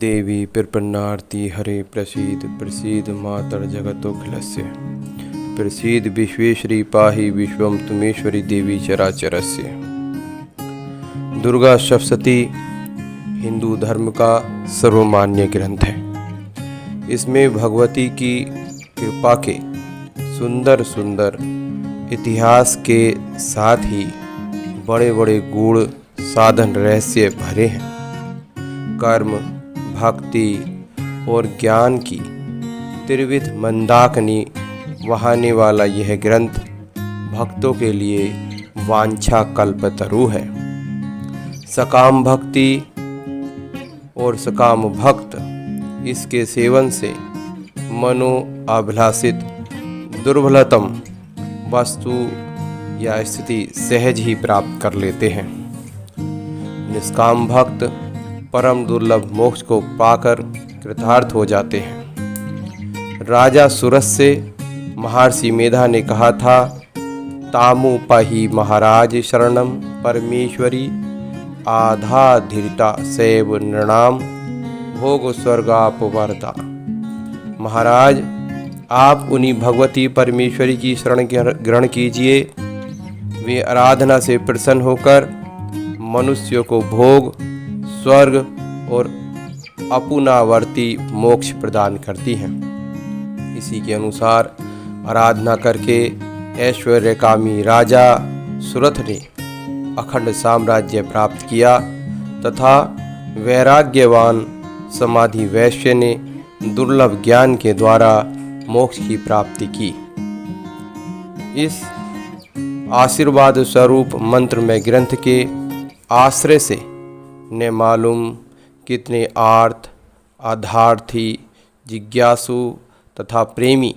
देवी प्रपन्नार्ति हरे प्रसीद प्रसीद मातर जगतोऽखिलस्य प्रसीद विश्वेश्वरी पाहि विश्वम तुमेश्वरी देवी चराचरस्य। दुर्गा सप्तशती हिंदू धर्म का सर्वमान्य ग्रंथ है। इसमें भगवती की कृपा के सुंदर सुंदर इतिहास के साथ ही बड़े बड़े गूढ़ साधन रहस्य भरे हैं। कर्म, भक्ति और ज्ञान की त्रिविध मंदाकिनी वहाने वाला यह ग्रंथ भक्तों के लिए वांछा कल्पतरु है। सकाम भक्ति और सकाम भक्त इसके सेवन से मनो अभिलाषित दुर्लभतम वस्तु या स्थिति सहज ही प्राप्त कर लेते हैं। निष्काम भक्त परम दुर्लभ मोक्ष को पाकर कृतार्थ हो जाते हैं। राजा सुरस से महर्षि मेधा ने कहा था, तामु पाहि महाराज शरणम परमेश्वरी आधा धीरता सैव नृणाम भोग स्वर्गापवर्ता। महाराज, आप उन्हीं भगवती परमेश्वरी की शरण ग्रहण कीजिए। वे आराधना से प्रसन्न होकर मनुष्यों को भोग, स्वर्ग और अपुनावर्ती मोक्ष प्रदान करती हैं। इसी के अनुसार आराधना करके ऐश्वर्यकामी राजा सुरथ ने अखंड साम्राज्य प्राप्त किया तथा वैराग्यवान समाधि वैश्य ने दुर्लभ ज्ञान के द्वारा मोक्ष की प्राप्ति की। इस आशीर्वाद स्वरूप मंत्रमय ग्रंथ के आश्रय से न मालूम कितने आर्थ, आधार्थी, जिज्ञासु तथा प्रेमी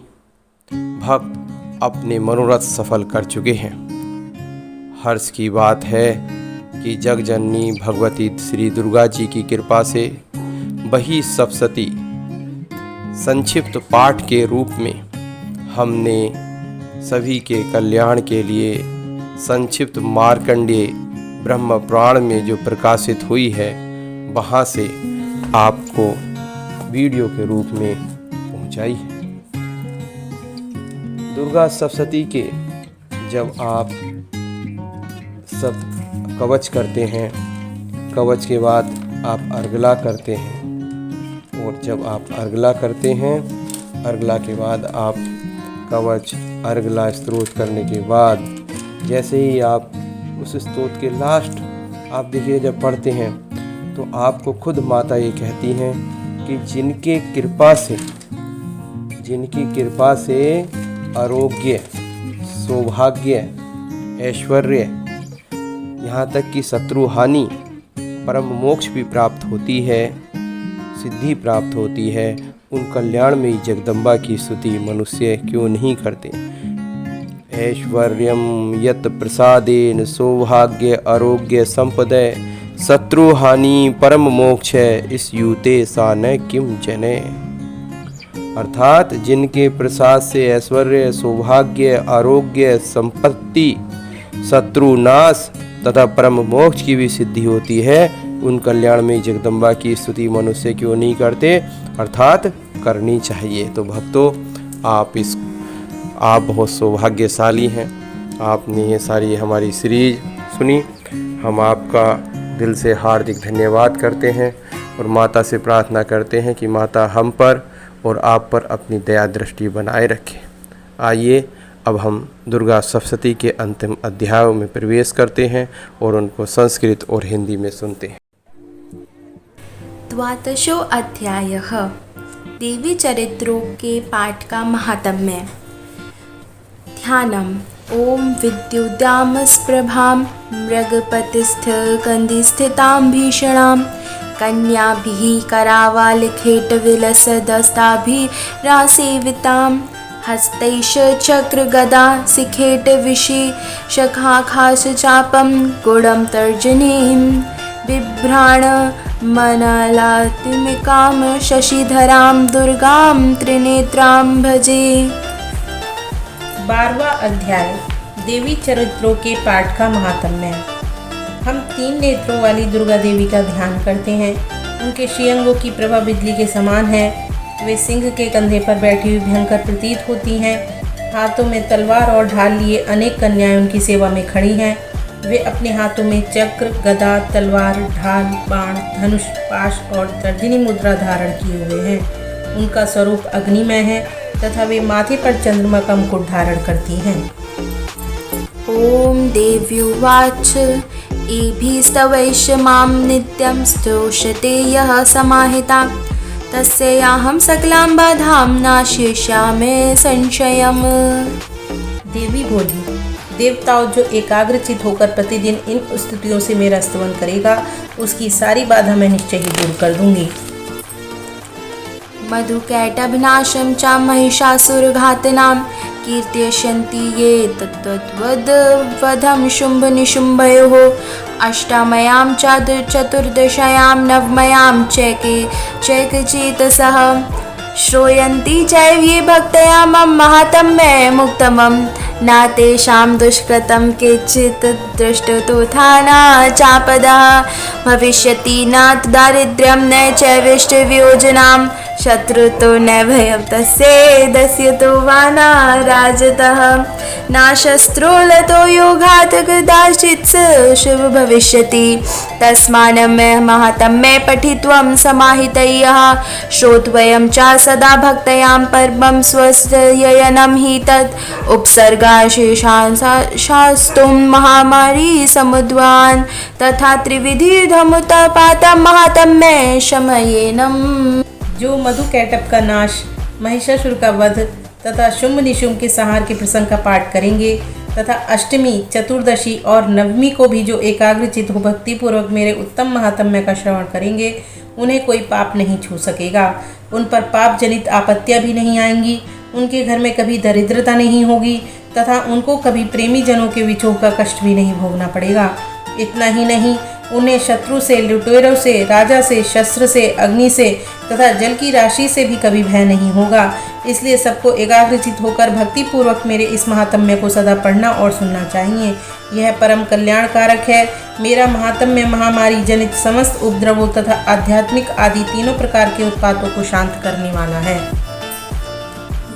भक्त अपने मनोरथ सफल कर चुके हैं। हर्ष की बात है कि जगजननी भगवती श्री दुर्गा जी की कृपा से वही सप्तशती संक्षिप्त पाठ के रूप में हमने सभी के कल्याण के लिए संक्षिप्त मार्कंडेय ब्रह्म पुराण में जो प्रकाशित हुई है, वहाँ से आपको वीडियो के रूप में पहुँचाई है। दुर्गा सप्तशती के जब आप सब कवच करते हैं, कवच के बाद आप अर्गला करते हैं, और जब आप अर्गला करते हैं, अर्गला के बाद आप कवच अर्गला स्तोत्र करने के बाद जैसे ही आप उस स्तोत्र के लास्ट आप देखिए जब पढ़ते हैं तो आपको खुद माता ये कहती हैं कि जिनकी कृपा से आरोग्य, सौभाग्य, ऐश्वर्य, यहाँ तक कि शत्रु हानि, परम मोक्ष भी प्राप्त होती है, सिद्धि प्राप्त होती है, उन कल्याण में जगदम्बा की स्तुति मनुष्य क्यों नहीं करते। ऐश्वर्यम यत प्रसादेन सौभाग्य आरोग्य संपदय शत्रु हानि परम मोक्ष इस यूते सा न किम जने। अर्थात जिनके प्रसाद से ऐश्वर्य, सौभाग्य, आरोग्य, संपत्ति, शत्रु नाश तथा परम मोक्ष की भी सिद्धि होती है, उन कल्याण में जगदम्बा की स्तुति मनुष्य क्यों नहीं करते, अर्थात करनी चाहिए। तो भक्तों, आप बहुत सौभाग्यशाली हैं। आपने ये सारी हमारी सीरीज सुनी। हम आपका दिल से हार्दिक धन्यवाद करते हैं और माता से प्रार्थना करते हैं कि माता हम पर और आप पर अपनी दया दृष्टि बनाए रखें। आइए अब हम दुर्गा सप्तशती के अंतिम अध्यायों में प्रवेश करते हैं और उनको संस्कृत और हिंदी में सुनते हैं। द्वादशो अध्यायः देवी चरित्रों के पाठ का महात्म्य। ध्यानम्। ओम विद्युद्यामस्प्रभां मृगपतिस्थ कंदिस्थितां भीषणां कन्याभिः करावालखेटविलसदस्ताभिरासेवितां हस्तैश चक्रगदा शिखेटविषि शखाखासचापं गुडं तर्जनीं बिभ्राण मनालात्मिकां शशिधरां दुर्गां त्रिनेत्रां भजे। 12वां अध्याय देवी चरित्रों के पाठ का महात्म्य। हम 3 नेत्रों वाली दुर्गा देवी का ध्यान करते हैं। उनके शियंगों की प्रभा बिजली के समान है। वे सिंह के कंधे पर बैठी हुई भयंकर प्रतीत होती हैं। हाथों में तलवार और ढाल लिए अनेक कन्याएं उनकी सेवा में खड़ी हैं। वे अपने हाथों में चक्र, गदा, तलवार, ढाल, बाण, धनुष, पाश और तर्जनी मुद्रा धारण किए हुए हैं। उनका स्वरूप अग्निमय है तथा वे माथे पर चंद्रमा का मुकुट धारण करती हैं। ॐ देव्युवाच एभिस्तवैष मां नित्यं स्तोषते यः समाहिता तस्याहं सकलां बाधां नाशयिष्यामि संशयम्। देवी बोली, देवताओं जो एकाग्रचित होकर प्रतिदिन इन स्तुतियों से मेरा स्तवन करेगा उसकी सारी बाधा मैं निश्चय ही दूर कर दूंगी। मधुकैटभनाशं च महिषासुरघातनां कीर्तयन्ति ये तद्वद्वधं शुम्भनिशुम्भयोः अष्टम्यां चतुर्दश्यां नवम्यां चैकचेतसः श्रूयन्ति चैव ये भक्तया मम माहात्म्यं मुक्तमं न तेषां दुष्कृतं केचित् दृष्टतोथा चापदः भविष्यति न दारिद्र्यं न चैविष्टवियोजनां शत्रुतो न भयं तस्येदस्यतो वा न राजतः न शस्त्रोलतो योगात् कदाचित् शुभ भविष्यति तस्मान्मे माहात्म्ये पठित्वं समाहितयः श्रोतव्यं च सदा भक्तयां परमं स्वस्ययनं हि तत् उपसर्गाशेषास्तुं महामारी समुद्वान् तथा त्रिविधिधमुत्पातं माहात्म्ये शमयेनम्। जो मधु कैटभ का नाश, महिषासुर का वध तथा शुंभ निशुंभ के संहार के प्रसंग का पाठ करेंगे तथा अष्टमी, चतुर्दशी और नवमी को भी जो एकाग्रचित हो भक्तिपूर्वक मेरे उत्तम महात्म्य का श्रवण करेंगे उन्हें कोई पाप नहीं छू सकेगा। उन पर पाप जनित आपत्तियां भी नहीं आएंगी। उनके घर में कभी दरिद्रता नहीं होगी तथा उनको कभी प्रेमी जनों के विछोह का कष्ट भी नहीं भोगना पड़ेगा। इतना ही नहीं, उन्हें शत्रु से, लुटेरों से, राजा से, शस्त्र से, अग्नि से तथा जल की राशि से भी कभी भय नहीं होगा। इसलिए सबको एकाग्रचित होकर भक्तिपूर्वक मेरे इस महात्म्य को सदा पढ़ना और सुनना चाहिए। यह परम कल्याणकारक है। मेरा महात्म्य महामारी जनित समस्त उपद्रवों तथा आध्यात्मिक आदि तीनों प्रकार के उत्पातों को शांत करने वाला है।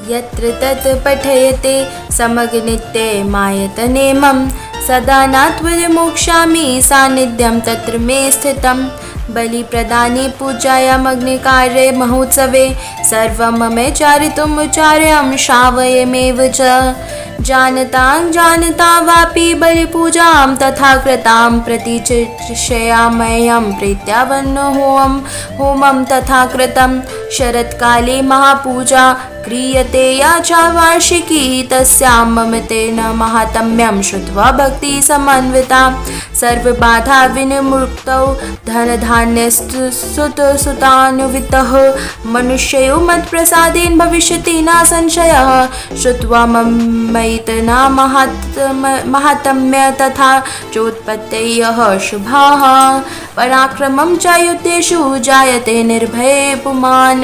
यत्र तत् पठयते समग्नित्ये मायतने मम सदा नात्वविमोक्ष्यामि सान्निध्यं तत्र मे स्थितं बलिप्रदाने पूजायामग्निकार्ये महोत्सवे सर्वं ममे चारितुम् उच्चार्यं श्रावयमेव च जानता वापि बलिपूजां तथा कृतां प्रतिचिषयाम्यहं प्रीत्यावन्नो होमं तथा कृतं शरत्काले महापूजा क्रियते या च वार्षिकी तस्यां मम तेन माहात्म्यं श्रुत्वा भक्ति समन्विता सर्वबाधा विनिर्मुक्तौ धनधान्यस्तुतसुतान्वितः मनुष्यो मत्प्रसादेन भविष्यति न संशयः श्रुत्वा मयितना माहात्म्य तथा चोत्पत्तयः शुभाः पराक्रमं च युद्धेषु जायते निर्भये पुमान्।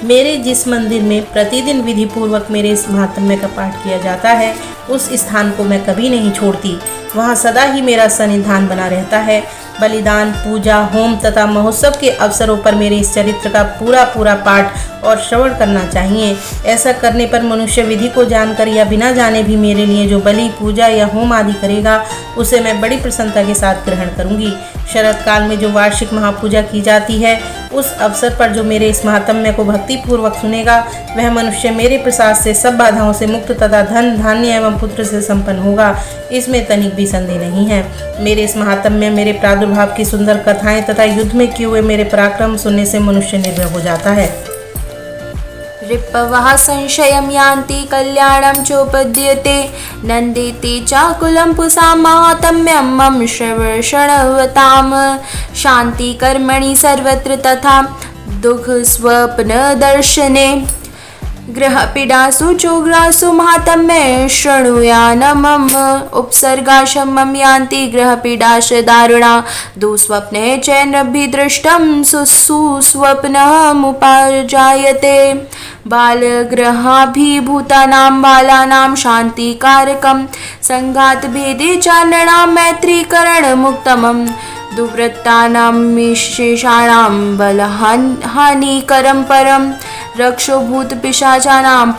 मेरे जिस मंदिर में प्रतिदिन विधि पूर्वक मेरे इस महात्म्य का पाठ किया जाता है उस स्थान को मैं कभी नहीं छोड़ती। वहाँ सदा ही मेरा सन्निधान बना रहता है। बलिदान, पूजा, होम तथा महोत्सव के अवसरों पर मेरे इस चरित्र का पूरा पाठ और श्रवण करना चाहिए। ऐसा करने पर मनुष्य विधि को जानकर या बिना जाने भी मेरे लिए जो बलि, पूजा या होम आदि करेगा उसे मैं बड़ी प्रसन्नता के साथ ग्रहण करूंगी। शरद काल में जो वार्षिक महापूजा की जाती है उस अवसर पर जो मेरे इस महात्म्य को भक्ति पूर्वक सुनेगा वह मनुष्य मेरे प्रसाद से सब बाधाओं से मुक्त तथा धन, धान्य एवं पुत्र से संपन्न होगा। इसमें तनिक भी संदेह नहीं है। मेरे इस महात्म्य, मेरे प्रादुर्भाव की सुंदर कथाएं तथा युद्ध में किए हुए मेरे पराक्रम सुनने से मनुष्य निर्भय हो जाता है। रिपवः संशयं यान्ति कल्याणं चोपद्यते नन्दिते चाकुलं पुंसां माहात्म्यं मम श्रवणवतां शान्ति कर्मणि सर्वत्र तथा दुःखस्वप्नदर्शने ग्रहपीडासु चोग्रासु माहात्म्ये शृणुयान मम उपसर्गाशमं यान्ति ग्रहपीडाश दारुणा दुःस्वप्ने चैनभिदृष्टं सुस्वप्नमुपाजायते बालग्रहाभिभूतानां बालानां शान्तिकारकं संघातभेदे च नृणां मैत्रीकरणमुत्तमं दुर्वृत्तानां शेषाणां बलहानिकरं परं रक्षो भूतपिशाचानां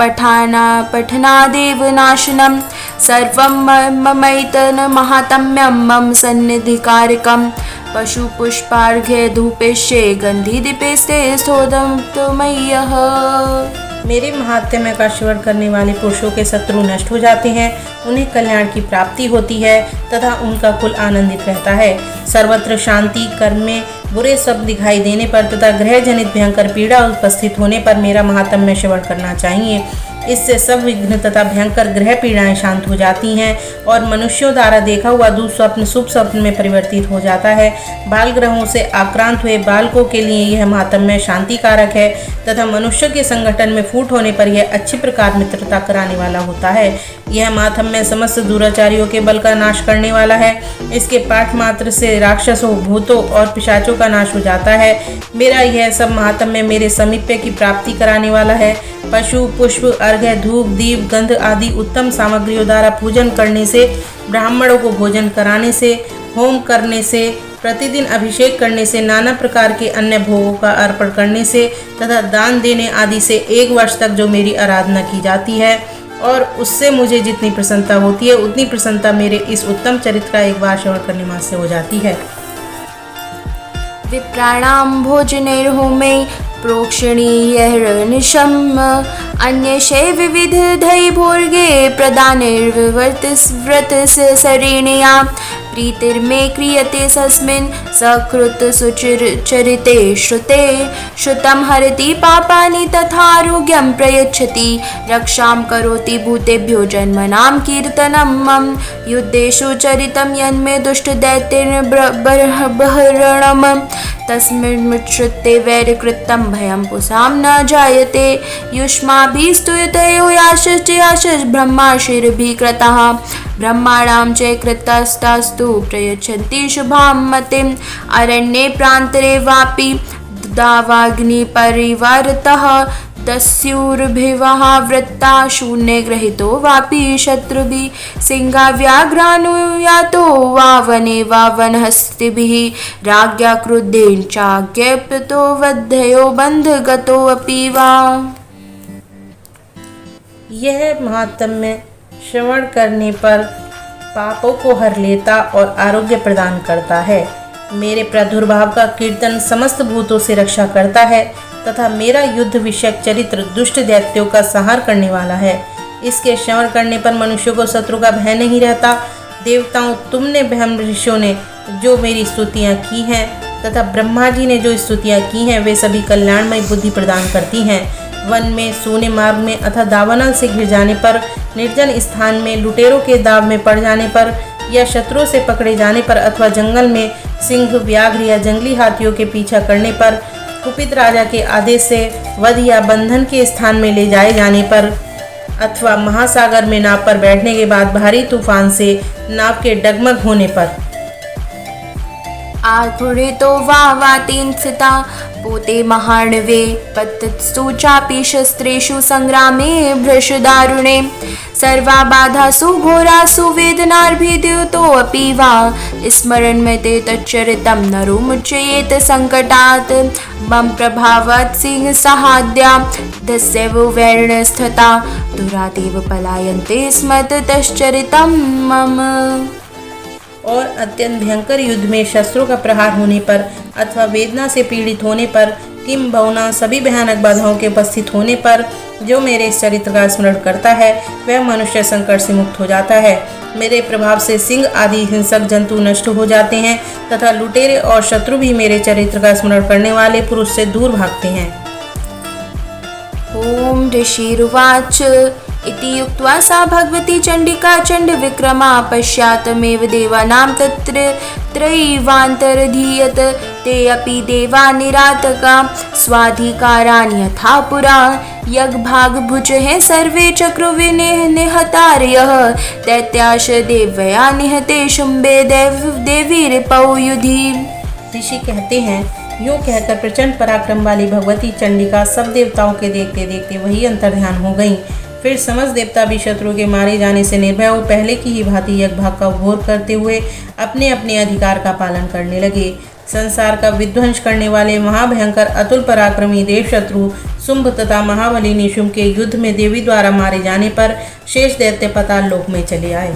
पठनादेव नाशनं सर्वं ममैतन्महात्म्यं मम सन्निधिकारकं पशुपुष्पार्घ्य धूपेशे गन्धिदीपेस्ते स्थोदमयः। मेरे महात्म्य का श्रवण करने वाले पुरुषों के शत्रु नष्ट हो जाते हैं, उन्हें कल्याण की प्राप्ति होती है तथा उनका कुल आनंदित रहता है। सर्वत्र शांति, कर्म में बुरे शब्द दिखाई देने पर तथा ग्रह जनित भयंकर पीड़ा उपस्थित होने पर मेरा महात्म्य श्रवण करना चाहिए। इससे सब विघ्न तथा भयंकर ग्रह पीड़ाएं शांत हो जाती हैं और मनुष्यों द्वारा देखा हुआ दुःस्वप्न शुभ स्वप्न में परिवर्तित हो जाता है। बाल ग्रहों से आक्रांत हुए बालकों के लिए यह महात्म्य शांति कारक है तथा मनुष्य के संगठन में फूट होने पर यह अच्छी प्रकार मित्रता कराने वाला होता है। यह महात्म्य समस्त दुराचारियों के बल का नाश करने वाला है। इसके पाठ मात्र से राक्षसों, भूतों और पिशाचों का नाश हो जाता है। मेरा यह सब महात्म्य मेरे समीप्य की प्राप्ति कराने वाला है। पशु, पुष्प, अर्घ्य, धूप, दीप, गंध आदि उत्तम सामग्रियों द्वारा पूजन करने से, ब्राह्मणों को भोजन कराने से, होम करने से, प्रतिदिन अभिषेक करने से, नाना प्रकार के अन्य भोगों का अर्पण करने से तथा दान देने आदि से 1 वर्ष तक जो मेरी आराधना की जाती है और उससे मुझे जितनी प्रसन्नता होती है उतनी प्रसन्नता मेरे इस उत्तम चरित्र का एक बार श्रवण करने मात्र से हो जाती है। विप्राणां भोजनैर्होमे प्रोक्षणीयैर्निशम् अन्येषे विविधैः भोर्गे प्रदानैर्व्रतसरणीया प्रीतिर्मे क्रियते तस्मिन् सकृत् सुचरिते श्रुते श्रुतं हरति पापानि तथारोग्यं प्रयच्छति रक्षां करोति भूतेभ्यो जन्मनां कीर्तनं मम युद्धेषु चरितं यन्मे दुष्टदैत्यैर्बर्हणम् तस्मिन्मुच्यते वैरकृतं भयं पुंसां न जायते युष्माभिस्तूयते याशश्च ब्रह्माशिरभिः कृतः ब्रह्माणां च कृतस्तास्तु प्रयच्छन्ति शुभां मतिम् अरण्ये प्रान्तरे वापि दावाग्निपरिवारतः दस्युर्भिवः वृत्ता शून्यग्रहितो वापि शत्रुभिः सिंहाव्याघ्रानुयातो वा वने वा वनहस्तिभिः राज्ञा क्रुद्धेन चाज्ञप्तो वध्ययो बन्धगतोऽपि वा। यह महात्म्य श्रवण करने पर पापों को हर लेता और आरोग्य प्रदान करता है। मेरे प्रादुर्भाव का कीर्तन समस्त भूतों से रक्षा करता है तथा मेरा युद्ध विषयक चरित्र दुष्ट दैत्यों का संहार करने वाला है। इसके श्रवण करने पर मनुष्यों को शत्रु का भय नहीं रहता। देवताओं, तुमने ब्रह्म ऋषियों ने जो मेरी स्तुतियाँ की हैं तथा ब्रह्मा जी ने जो स्तुतियाँ की हैं वे सभी कल्याणमय बुद्धि प्रदान करती हैं। वन में, सूने मार्ग में अथवा दावानल से घिर जाने पर, निर्जन स्थान में लुटेरों के दाव में पड़ जाने पर या शत्रुओं से पकड़े जाने पर अथवा जंगल में सिंह, व्याघ्र या जंगली हाथियों के पीछा करने पर, कुपित राजा के आदेश से वध या बंधन के स्थान में ले जाए जाने पर अथवा महासागर में नाव पर बैठने के बाद भारी तूफान से नाव के डगमग होने पर आघुरे तो वातीन स्थिता पोते महार्णवे पतत्सु चापि शस्त्रेषु संग्रामे भृशदारुणे सर्वा बाधासु घोरासु वेदनार्भिद्युतोऽपि वा स्मरन् मते तच्चरितं नरो मुच्येत संकटात् मम प्रभावात् सिंहसाहाद्या दस्यैव वैरणस्थता दुरादेव पलायन्ते स्म ततश्चरितं मम। और अत्यंत भयंकर युद्ध में शस्त्रों का प्रहार होने पर अथवा वेदना से पीड़ित होने पर, किम भावना सभी भयानक बाधाओं के उपस्थित होने पर जो मेरे इस चरित्र का स्मरण करता है वह मनुष्य संकट से मुक्त हो जाता है। मेरे प्रभाव से सिंह आदि हिंसक जंतु नष्ट हो जाते हैं तथा लुटेरे और शत्रु भी मेरे चरित्र का स्मरण करने वाले पुरुष से दूर भागते हैं। ओम ऋषिरुवाच इति उक्त्वा सा भगवती चण्डिका चण्डविक्रमा पश्चातमेव देवानां तत्र त्रयीवान्तरधीयत ते अपि देवा निरातका स्वाधिकारान् यथा पुरा यज्ञभागभुजः सर्वे चक्रुविनेह निहतार्यः दैत्याश देवया निहते शुम्भे देवी रिपौ युधि। ऋषि कहते हैं, यूँ कहकर प्रचंड पराक्रम वाली भगवती चंडिका सब देवताओं के देखते देखते वही अंतर्ध्यान हो गईं। फिर समस्त देवता भी शत्रु के मारे जाने से निर्भय हो पहले की ही भांति यज्ञभाग का उपभोग करते हुए अपने अपने अधिकार का पालन करने लगे। संसार का विध्वंस करने वाले महाभयंकर अतुल पराक्रमी देव शत्रु शुंभ तथा महाबली निशुंभ के युद्ध में देवी द्वारा मारे जाने पर शेष दैत्य पाताल लोक में चले आए।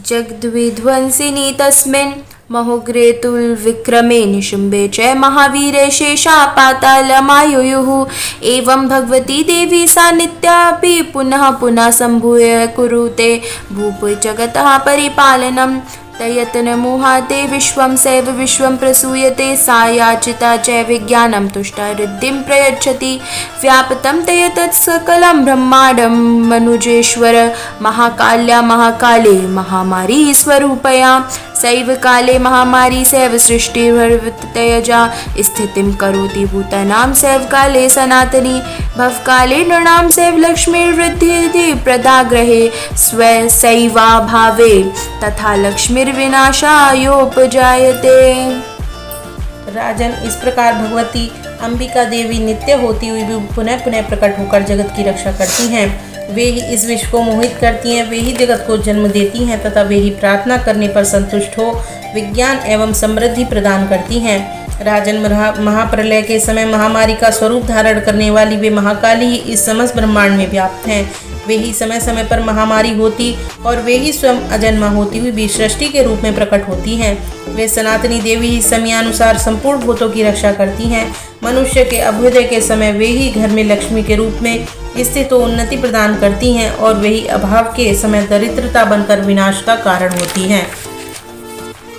जगद्विध्वंसिनी तस्मिन् महोग्रेतुल्विक्रमे निशुम्भे च महावीरे शेषा पातालमायुयुः। एवं भगवती देवी सा नित्यापि पुनः पुनः सम्भूय कुरुते भूपे जगतः परिपालनम्। तयतनमोहाते विश्वं सैव विश्वं प्रसूयते सा याचिता च विज्ञानं तुष्टा रिद्धिं प्रयच्छति। व्यापतं तयतत् सकलं ब्रह्माण्डं मनुजेश्वर महाकाल्या महाकाले महामारी स्वरूपया। सैव काले महामारी सैव सृष्टिर्भवत्यजा स्थितिं करोति भूतानां सैव काले सनातनी। भवकाले नृणां सैव लक्ष्मीर्वृद्धिः प्रदाग्रहे स्वसैवाभावे तथा लक्ष्मीर्विनाशायोपजायते। राजन, इस प्रकार भगवती अंबिका देवी नित्य होती हुई भी पुनः पुनः प्रकट होकर जगत की रक्षा करती हैं। वे ही इस विश्व को मोहित करती हैं, वे ही जगत को जन्म देती हैं तथा वे ही प्रार्थना करने पर संतुष्ट हो विज्ञान एवं समृद्धि प्रदान करती हैं। राजन, महाप्रलय के समय महामारी का स्वरूप धारण करने वाली वे महाकाली ही इस समस्त ब्रह्मांड में व्याप्त हैं। वे ही समय समय पर महामारी होती और वे ही स्वयं अजन्मा होती हुई भी सृष्टि के रूप में प्रकट होती हैं। वे सनातनी देवी ही समयानुसार संपूर्ण भूतों की रक्षा करती हैं। मनुष्य के अभ्युदय के समय वे ही घर में लक्ष्मी के रूप में स्थित उन्नति प्रदान करती हैं और वे ही अभाव के समय दरिद्रता बनकर विनाश का कारण होती हैं।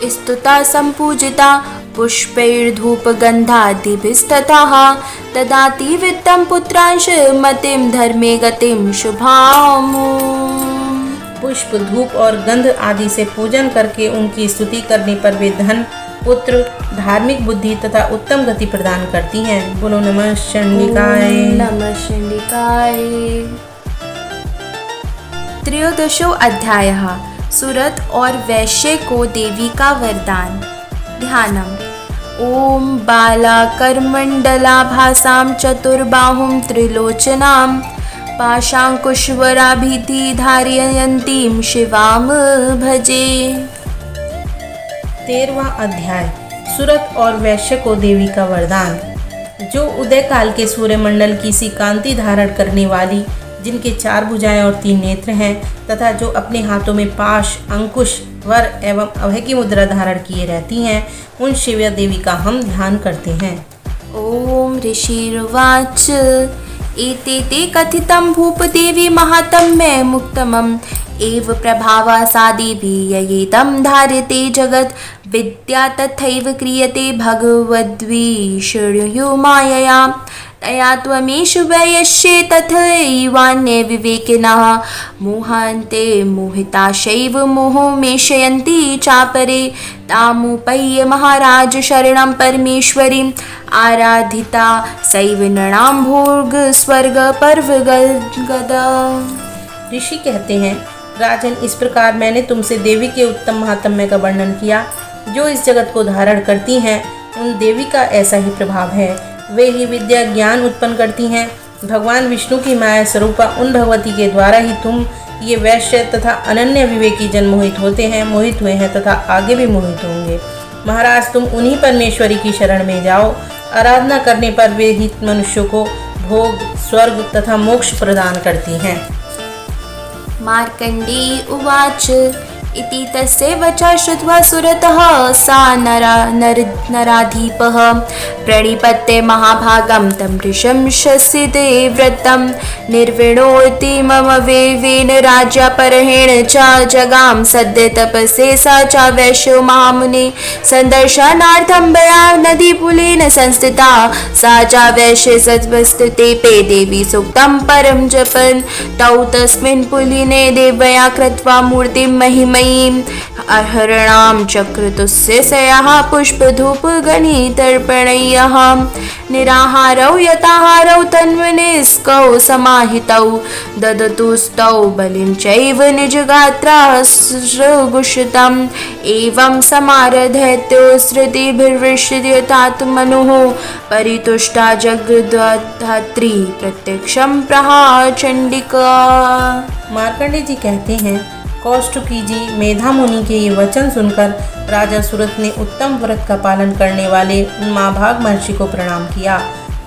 स्तुता संपूजिता पुष्पैर्धूपगन्धादिभिस्ततः ददाति वित्तं पुत्रांश मतिं धर्मे गतिं शुभाम्। पुष्प, धूप और गंध आदि से पूजन करके उनकी स्तुति करने पर वे धन, पुत्र, धार्मिक बुद्धि तथा उत्तम गति प्रदान करती हैं। बोलो नमः चंडिकाय। नमः चंडिकाय। त्रयोदशो अध्यायः सुरत और वैश्य को देवी का वरदान। ध्यानम्। ओम बालाकरमण्डलाभासां चतुर्बाहुं त्रिलोचनां पाशाङ्कुशवराभिधि धारयन्तीं शिवां भजे। 13वां अध्याय सुरत और वैश्य को देवी का वरदान। जो उदय काल के सूर्यमंडल की सी कांति धारण करने वाली, जिनके 4 भुजाएं और 3 नेत्र हैं तथा जो अपने हाथों में पाश, अंकुश, वर एवं अभय की मुद्रा धारण किए रहती हैं, उन शिव्या देवी का हम ध्यान करते हैं। ओम ऋषिर्वाच एते कथितं भूपदेवी महात्म्ये मुक्तमम् एव प्रभावा सा देवी ययेदं धार्यते जगत् विद्या तथैव क्रियते भगवद्विषयो मायया। तया त्वमेष वैश्ये तथैवान्ये विवेकिनः मोहान्ते मोहिताशैव मोहमेशयन्ति चापरे। तामुपय्य महाराज शरणं परमेश्वरीम् आराधिता सैव नृणां भोग स्वर्ग पर्वगदा। ऋषि कहते हैं, राजन, इस प्रकार मैंने तुमसे देवी के उत्तम महात्म्य का वर्णन किया। जो इस जगत को धारण करती हैं, उन देवी का ऐसा ही प्रभाव है। वे ही विद्या ज्ञान उत्पन्न करती हैं। भगवान विष्णु की माया स्वरूपा उन भगवती के द्वारा ही तुम ये वैश्य तथा अनन्य विवेकी जन मोहित होते हैं, मोहित हुए हैं तथा आगे भी मोहित होंगे। महाराज, तुम उन्हीं परमेश्वरी की शरण में जाओ। आराधना करने पर वे ही मनुष्यों को भोग, स्वर्ग तथा मोक्ष प्रदान करती हैं। मार्कण्डेय उवाच इति तस्य वचः श्रुत्वा सुरतः सा नराधिपः प्रणिपत्य महाभागं तं ऋषं शस्यते व्रतं निर्विणोति मम वेवेन राज्यापरहेण च जगाम सद्य तपसे सा च वैश्यो महामुने संदर्शनार्थं बया नदीपुलेन संस्थिता सा च वैश्ये सत्वस्थिते पे देवी सूक्तं परं जपन् तौ तस्मिन् पुलिने देवया कृत्वा मूर्तिं महिमया तन्मयीं हरणां चक्रतुस्य सयः पुष्पधूपगणितर्पणयः निराहारौ यताहारौ तन्मनिष्कौ समाहितौ ददतुस्तौ बलिं चैव निजगात्रासृगुषितम् एवं समारधैत्यो श्रुतिभिर्विश्यतात्मनुः परितुष्टा जगद्धात्री प्रत्यक्षं प्रहाचंडिका। मार्कंडेय जी कहते हैं, कौष्टुकी जी मेधा मुनि के ये वचन सुनकर राजा सुरथ ने उत्तम व्रत का पालन करने वाले महाभाग महर्षि को प्रणाम किया।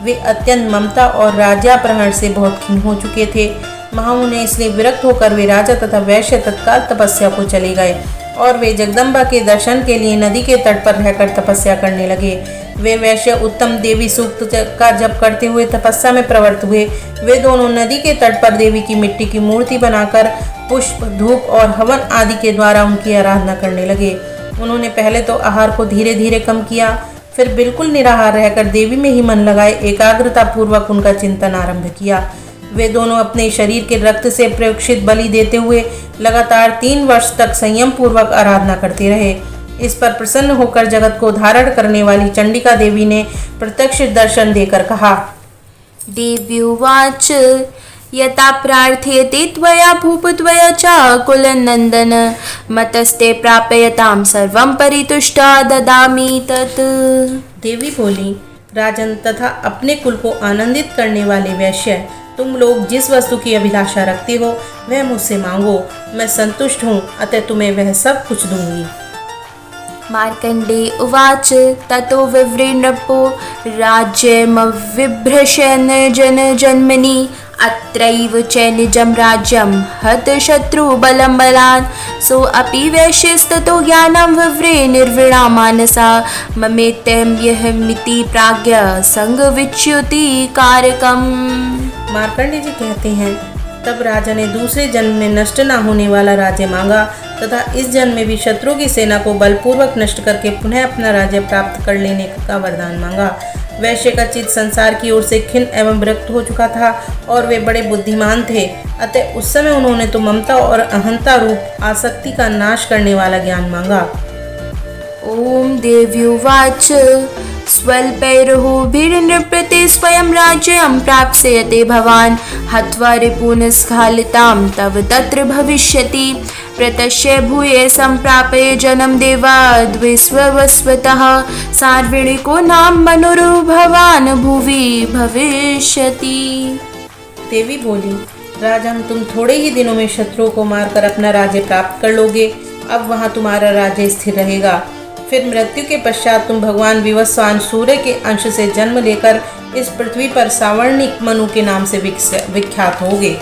वे अत्यंत ममता और राज्यापहरण से बहुत खिन्न हो चुके थे। महामुनि इसलिए विरक्त होकर वे राजा तथा वैश्य तत्काल तपस्या को चले गए और वे जगदम्बा के दर्शन के लिए नदी के तट पर रहकर तपस्या करने लगे। वे वैश्य उत्तम देवी सूक्त का जप करते हुए तपस्या में प्रवृत्त हुए। वे दोनों नदी के तट पर देवी की मिट्टी की मूर्ति बनाकर पुष्प, धूप और हवन आदि के द्वारा उनकी आराधना करने लगे। उन्होंने पहले तो आहार को धीरे धीरे कम किया, फिर बिल्कुल निराहार रहकर देवी में ही मन लगाए एकाग्रता पूर्वक उनका चिंतन आरंभ किया। वे दोनों अपने शरीर के रक्त से प्रयोक्षित बलि देते हुए लगातार 3 वर्ष तक संयम पूर्वक आराधना करते रहे। इस पर प्रसन्न होकर जगत को धारण करने वाली चंडिका देवी ने प्रत्यक्ष दर्शन देकर कहा। देव्युवाच यथा प्रार्थयति त्वया भूपत्वया च कुलनन्दन मतस्ते प्रापयतां सर्वं परितुष्टा ददामि तत्। देवी बोली, राजन तथा अपने कुल को आनंदित करने वाले वैश्य, तुम लोग जिस वस्तु की अभिलाषा रखते हो वह मुझसे मांगो, मैं संतुष्ट हूँ, अतः तुम्हें वह सब कुछ दूंगी। मार्कंडेय उवाच ततो विव्रीणपो राज्यमविभ्रशन जनजन्मनि अत्रैव च निजं राज्यं हतशत्रुबलं बलान् सोऽपि वैश्यस्ततो ज्ञानं विव्रे निर्विणा मानसा ममेत्यं यहमिति प्राज्ञ संगविच्युतिकारकम्। मार्कंडेय जी कहते हैं, तब राजा ने दूसरे जन्म में नष्ट न होने वाला राज्य मांगा तथा इस जन्म में भी शत्रु की सेना को बलपूर्वक नष्ट करके पुनः अपना राज्य प्राप्त कर लेने का वरदान मांगा। वैश्य का चित्त संसार की ओर से खिन्न एवं विरक्त हो चुका था और वे बड़े बुद्धिमान थे, अतः उस समय उन्होंने तो ममता और अहंता रूप आसक्ति का नाश करने वाला ज्ञान मांगा। ओम देव्युवाच स्वल्पैर्हुभिर्नृपते स्वयं राज्यं प्राप्स्यते भवान् हत्वा रिपून् स्खालितां तव तत्र भविष्यति प्रतस्य भूये सम्प्रापये जनं देवाद्विश्ववस्वतः सार्वणिको नाम मनुर्भवान् भुवि भविष्यति। देवी बोली, राजन तुम थोड़े ही दिनों में शत्रुओं को मारकर अपना राज्य प्राप्त कर लोगे। अब वहाँ तुम्हारा राज्य स्थिर रहेगा। फिर मृत्यु के पश्चात तुम भगवान विवस्वान सूर्य के अंश से जन्म लेकर इस पृथ्वी पर सावर्णिक मनु के नाम से विख्यात होगे।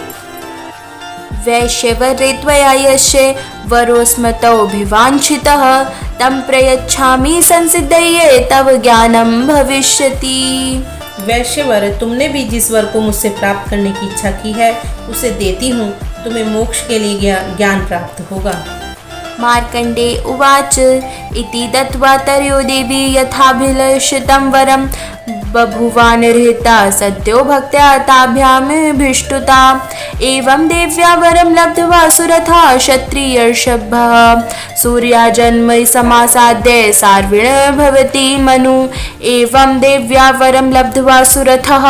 वैश्यवरे त्वया यस्य वरोस्मतोऽभिवाञ्छितः तं प्रयच्छामि संसिद्धये तव ज्ञानं भविष्यति। वैश्यवर, तुमने भी जिस वर को मुझसे प्राप्त करने की इच्छा की है उसे देती हूँ, तुम्हें मोक्ष के लिए ज्ञान प्राप्त होगा। मार्कंडेय उवाच इति दत्त्वा तर्यो देवी यथाभिलषितं वरं बभुवा निर्हिता सद्यो भक्त्या ताभ्यामभिष्टुता एवं देव्या वरं लब्ध्वा सुरथा क्षत्रियर्षभः सूर्याजन्म समासाद्य सार्विण भवति मनु एवं देव्या वरं लब्ध्वा सुरथः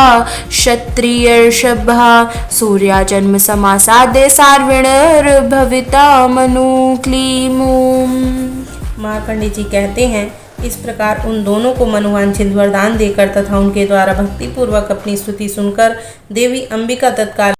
क्षत्रियर्षभः सूर्याजन्म समासाद्य सार्विणर्भविता मनु क्लीं ॐ। मार्कंडेय जी कहते हैं, इस प्रकार उन दोनों को मनोवांछित वरदान देकर तथा उनके द्वारा भक्ति पूर्वक अपनी स्तुति सुनकर देवी अंबिका तत्काल